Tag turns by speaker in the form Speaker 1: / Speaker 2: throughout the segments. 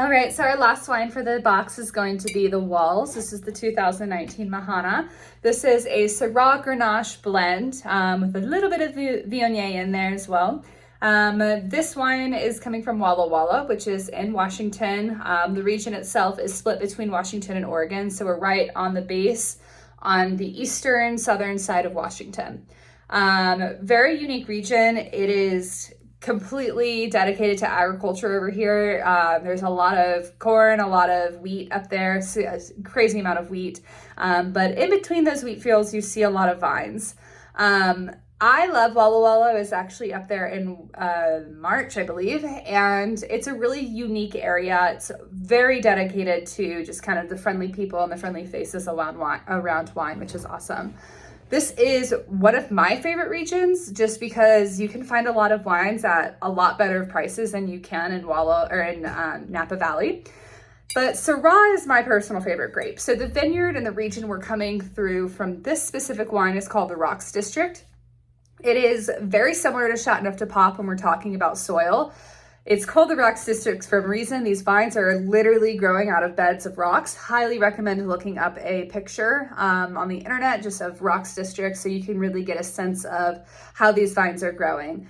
Speaker 1: All right, so our last wine for the box is going to be the Walls. This is the 2019 Mahana. This is a Syrah Grenache blend with a little bit of Viognier in there as well. This wine is coming from Walla Walla, which is in Washington. The region itself is split between Washington and Oregon, so we're right on the base on the eastern southern side of Washington. Very unique region. It is completely dedicated to agriculture over here. There's a lot of corn, a lot of wheat up there, so a crazy amount of wheat. But in between those wheat fields, you see a lot of vines. I love Walla Walla. I was actually up there in March, I believe, and it's a really unique area. It's very dedicated to just kind of the friendly people and the friendly faces around wine, which is awesome. This is one of my favorite regions just because you can find a lot of wines at a lot better prices than you can in Napa Valley. But Syrah is my personal favorite grape. So the vineyard and the region we're coming through from this specific wine is called the Rocks District. It is very similar to Chateauneuf-du-Pape when we're talking about soil. It's called the Rocks District for a reason. These vines are literally growing out of beds of rocks. Highly recommend looking up a picture on the internet just of Rocks District so you can really get a sense of how these vines are growing.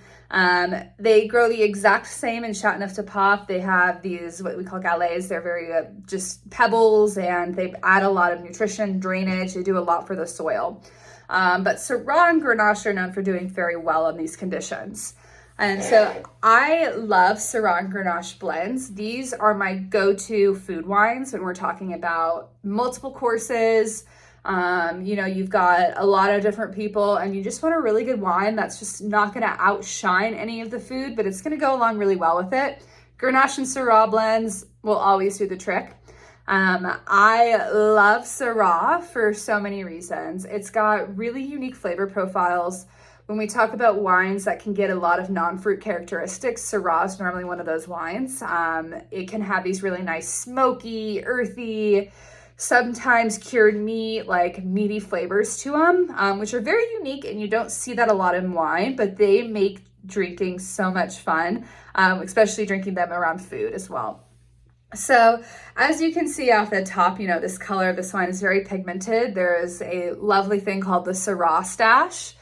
Speaker 1: They grow the exact same in Chateauneuf-du-Pape. They have these, what we call galets. They're very just pebbles, and they add a lot of nutrition, drainage. They do a lot for the soil. But Syrah and Grenache are known for doing very well in these conditions. And so I love Syrah and Grenache blends. These are my go-to food wines when we're talking about multiple courses. You've got a lot of different people and you just want a really good wine that's just not going to outshine any of the food, but it's going to go along really well with it. Grenache and Syrah blends will always do the trick. I love Syrah for so many reasons. It's got really unique flavor profiles. When we talk about wines that can get a lot of non-fruit characteristics, Syrah is normally one of those wines. It can have these really nice smoky, earthy, sometimes cured meat, like meaty flavors to them, which are very unique, and you don't see that a lot in wine, but they make drinking so much fun, especially drinking them around food as well. So as you can see off the top, this color of this wine is very pigmented. There is a lovely thing called the Syrah stash,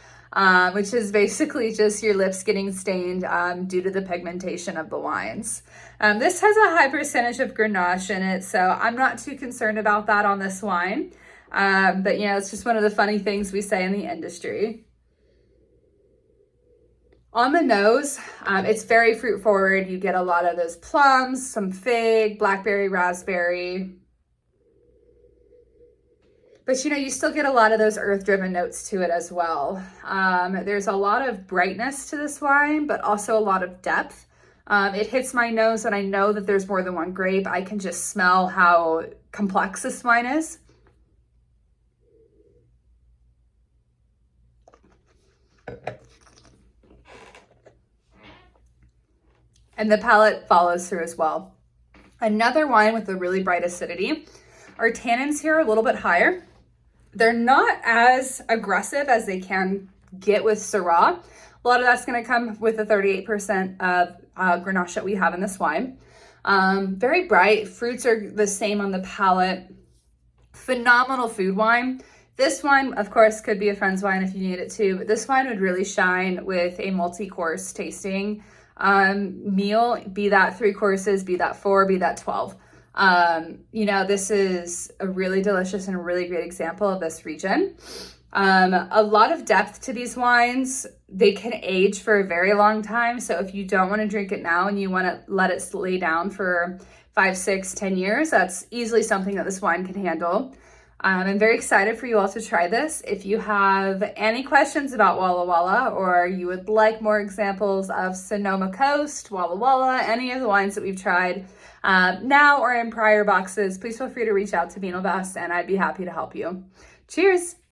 Speaker 1: which is basically just your lips getting stained due to the pigmentation of the wines. This has a high percentage of Grenache in it, so I'm not too concerned about that on this wine. But it's just one of the funny things we say in the industry. On the nose, it's very fruit forward. You get a lot of those plums, some fig, blackberry, raspberry. But you still get a lot of those earth-driven notes to it as well. There's a lot of brightness to this wine, but also a lot of depth. It hits my nose and I know that there's more than one grape. I can just smell how complex this wine is. And the palate follows through as well. Another wine with a really bright acidity. Our tannins here are a little bit higher. They're not as aggressive as they can get with Syrah. A lot of that's going to come with the 38% of Grenache that we have in this wine. Very bright. Fruits are the same on the palate. Phenomenal food wine. This wine, of course, could be a friend's wine if you need it too, but this wine would really shine with a multi-course tasting meal, be that 3 courses, be that 4, be that 12. This is a really delicious and a really great example of this region. A lot of depth to these wines. They can age for a very long time. So if you don't want to drink it now and you want to let it lay down for 5, 6, 10 years, that's easily something that this wine can handle. I'm very excited for you all to try this. If you have any questions about Walla Walla, or you would like more examples of Sonoma Coast, Walla Walla, any of the wines that we've tried now or in prior boxes, please feel free to reach out to Vinovest and I'd be happy to help you. Cheers!